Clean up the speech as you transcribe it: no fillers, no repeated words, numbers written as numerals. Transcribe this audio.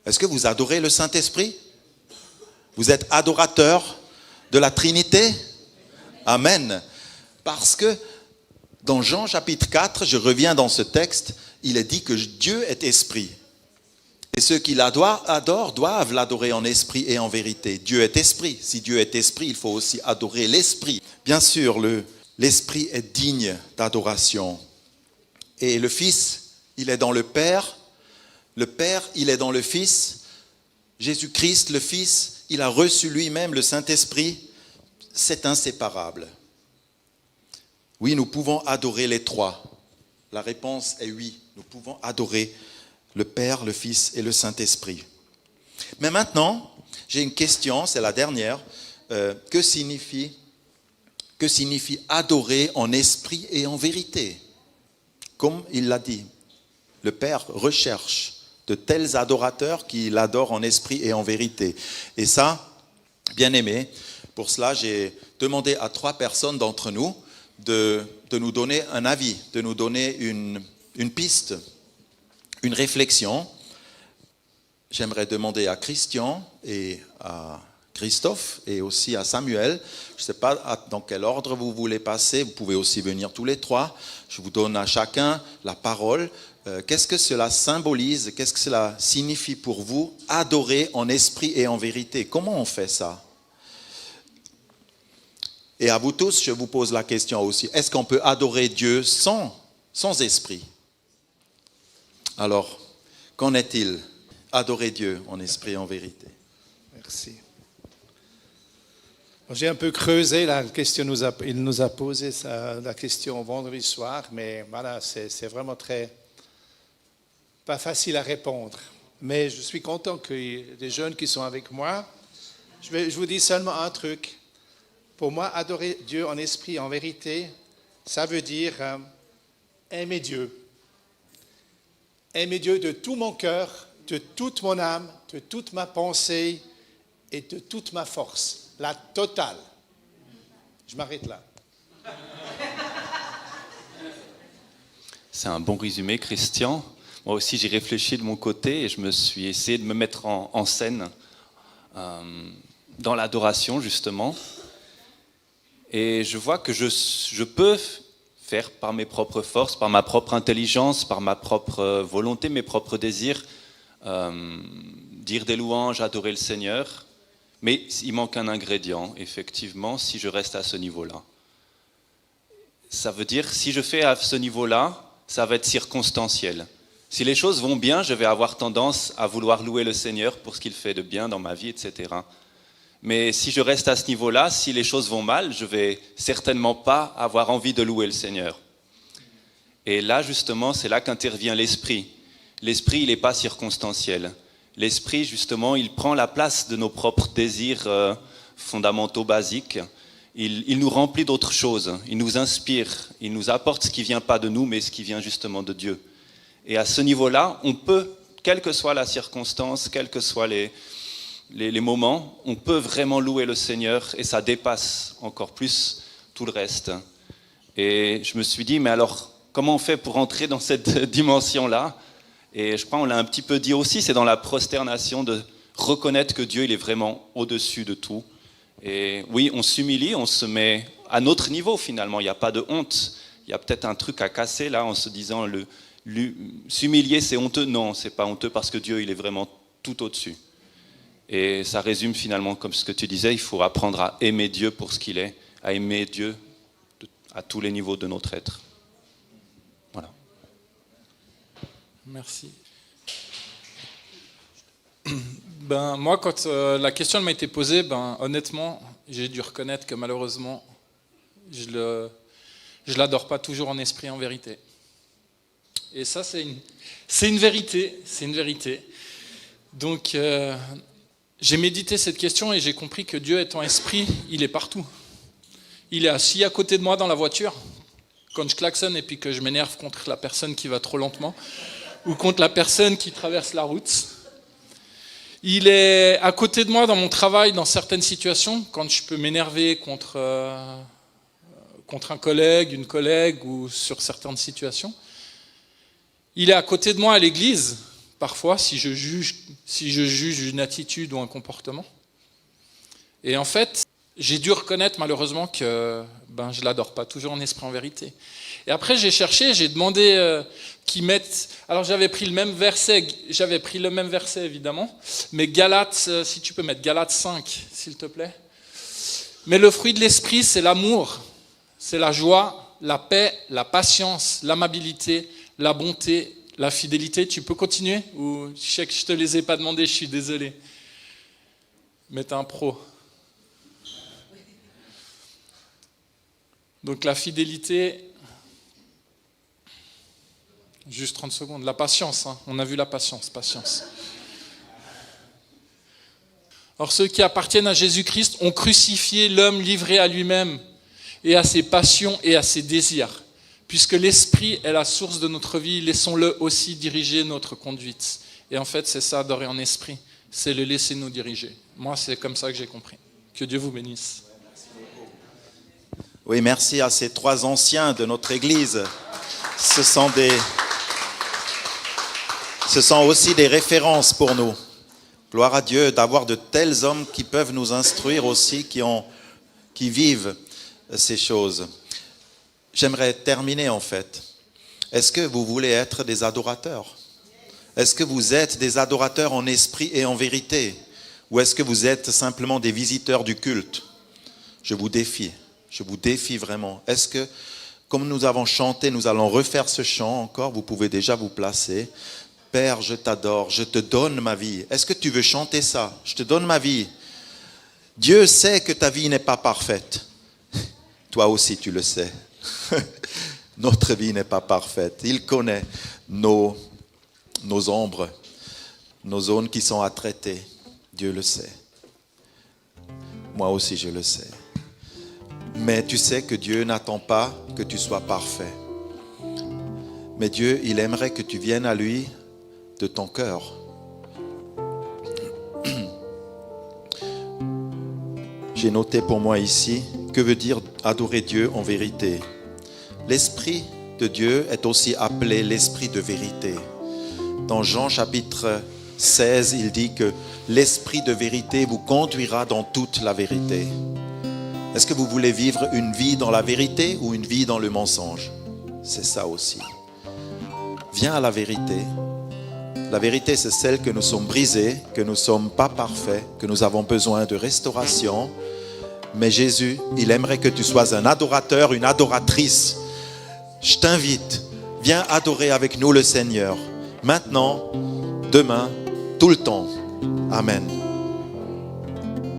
Est-ce que vous adorez le Saint-Esprit? Vous êtes adorateur de la Trinité? Amen. Parce que dans Jean chapitre 4, je reviens dans ce texte, il est dit que Dieu est esprit. Et ceux qui adorent doivent l'adorer en esprit et en vérité. Dieu est esprit. Si Dieu est esprit, il faut aussi adorer l'esprit. Bien sûr, l'esprit est digne d'adoration. Et le Fils, il est dans le Père. Le Père, il est dans le Fils. Jésus-Christ, le Fils, il a reçu lui-même le Saint-Esprit. C'est inséparable. Oui, nous pouvons adorer les trois. La réponse est oui. Nous pouvons adorer le Père, le Fils et le Saint-Esprit. Mais maintenant, j'ai une question, c'est la dernière. Que signifie adorer en esprit et en vérité? Comme il l'a dit, le Père recherche de tels adorateurs qui l'adorent en esprit et en vérité. Et ça, bien aimé, pour cela, j'ai demandé à 3 personnes d'entre nous de nous donner un avis, de nous donner une piste, une réflexion. J'aimerais demander à Christian et à Christophe et aussi à Samuel. Je ne sais pas dans quel ordre vous voulez passer. Vous pouvez aussi venir tous les 3. Je vous donne à chacun la parole. Qu'est-ce que cela symbolise? Qu'est-ce que cela signifie pour vous? Adorer en esprit et en vérité. Comment on fait ça? Et à vous tous, je vous pose la question aussi. Est-ce qu'on peut adorer Dieu sans esprit? Alors, qu'en est-il? Adorer Dieu en esprit et en vérité. Merci. J'ai un peu creusé la question, il nous a posé la question vendredi soir, mais voilà, c'est vraiment pas facile à répondre. Mais je suis content qu'il y ait des jeunes qui sont avec moi. Je vous dis seulement un truc. Pour moi, adorer Dieu en esprit et en vérité, ça veut dire aimer Dieu. Aimer Dieu de tout mon cœur, de toute mon âme, de toute ma pensée et de toute ma force. La totale. Je m'arrête là. C'est un bon résumé, Christian. Moi aussi, j'ai réfléchi de mon côté et je me suis essayé de me mettre en scène dans l'adoration, justement. Et je vois que je peux faire par mes propres forces, par ma propre intelligence, par ma propre volonté, mes propres désirs, dire des louanges, adorer le Seigneur. Mais il manque un ingrédient, effectivement, si je reste à ce niveau-là. Ça veut dire, si je fais à ce niveau-là, ça va être circonstanciel. Si les choses vont bien, je vais avoir tendance à vouloir louer le Seigneur pour ce qu'il fait de bien dans ma vie, etc. Mais si je reste à ce niveau-là, si les choses vont mal, je ne vais certainement pas avoir envie de louer le Seigneur. Et là, justement, c'est là qu'intervient l'esprit. L'esprit, il n'est pas circonstanciel. L'esprit, justement, il prend la place de nos propres désirs fondamentaux, basiques. Il nous remplit d'autres choses. Il nous inspire. Il nous apporte ce qui ne vient pas de nous, mais ce qui vient justement de Dieu. Et à ce niveau-là, on peut, quelle que soit la circonstance, quels que soient les moments, on peut vraiment louer le Seigneur et ça dépasse encore plus tout le reste. Et je me suis dit, mais alors, comment on fait pour entrer dans cette dimension-là? Et je crois qu'on l'a un petit peu dit aussi, c'est dans la prosternation de reconnaître que Dieu, il est vraiment au-dessus de tout. Et oui, on s'humilie, on se met à notre niveau finalement, il n'y a pas de honte. Il y a peut-être un truc à casser là en se disant, s'humilier c'est honteux. Non, c'est pas honteux parce que Dieu, il est vraiment tout au-dessus. Et ça résume finalement comme ce que tu disais, il faut apprendre à aimer Dieu pour ce qu'il est, à aimer Dieu à tous les niveaux de notre être. Voilà. Merci. Moi, quand la question m'a été posée, honnêtement, j'ai dû reconnaître que malheureusement, je l'adore pas toujours en esprit et en vérité. Et ça, c'est une vérité. C'est une vérité. Donc, j'ai médité cette question et j'ai compris que Dieu étant esprit, il est partout. Il est assis à côté de moi dans la voiture, quand je klaxonne et puis que je m'énerve contre la personne qui va trop lentement, ou contre la personne qui traverse la route. Il est à côté de moi dans mon travail, dans certaines situations, quand je peux m'énerver contre un collègue, une collègue, ou sur certaines situations. Il est à côté de moi à l'église, parfois si je juge une attitude ou un comportement. Et en fait, j'ai dû reconnaître malheureusement que je ne l'adore pas toujours en esprit en vérité. Et après j'ai cherché, j'ai demandé qu'ils mettent... Alors j'avais pris le même verset évidemment, mais Galates, si tu peux mettre Galates 5, s'il te plaît. Mais le fruit de l'esprit, c'est l'amour, c'est la joie, la paix, la patience, l'amabilité, la bonté, la fidélité. Tu peux continuer? Ou je sais que je ne te les ai pas demandés, je suis désolé. Mais tu es un pro. Donc la fidélité, juste 30 secondes, la patience, on a vu la patience. Or ceux qui appartiennent à Jésus-Christ ont crucifié l'homme livré à lui-même et à ses passions et à ses désirs. Puisque l'esprit est la source de notre vie, laissons-le aussi diriger notre conduite. Et en fait, c'est ça, adorer en esprit, c'est le laisser nous diriger. Moi, c'est comme ça que j'ai compris. Que Dieu vous bénisse. Oui, merci à ces 3 anciens de notre Église. Ce sont aussi des références pour nous. Gloire à Dieu d'avoir de tels hommes qui peuvent nous instruire aussi, qui vivent ces choses. J'aimerais terminer en fait. Est-ce que vous voulez être des adorateurs? Est-ce que vous êtes des adorateurs en esprit et en vérité? Ou est-ce que vous êtes simplement des visiteurs du culte? Je vous défie vraiment. Est-ce que, comme nous avons chanté, nous allons refaire ce chant encore, vous pouvez déjà vous placer. Père, je t'adore, je te donne ma vie. Est-ce que tu veux chanter ça? Je te donne ma vie. Dieu sait que ta vie n'est pas parfaite. Toi aussi, tu le sais. Notre vie n'est pas parfaite. Il connaît nos ombres, nos zones qui sont à traiter. Dieu le sait. Moi aussi, je le sais. Mais tu sais que Dieu n'attend pas que tu sois parfait. Mais Dieu, il aimerait que tu viennes à lui de ton cœur. J'ai noté pour moi ici, que veut dire adorer Dieu en vérité? L'Esprit de Dieu est aussi appelé l'Esprit de vérité. Dans Jean chapitre 16, il dit que l'Esprit de vérité vous conduira dans toute la vérité. Est-ce que vous voulez vivre une vie dans la vérité ou une vie dans le mensonge? C'est ça aussi. Viens à la vérité. La vérité, c'est celle que nous sommes brisés, que nous ne sommes pas parfaits, que nous avons besoin de restauration. Mais Jésus, il aimerait que tu sois un adorateur, une adoratrice. Je t'invite, viens adorer avec nous le Seigneur. Maintenant, demain, tout le temps. Amen.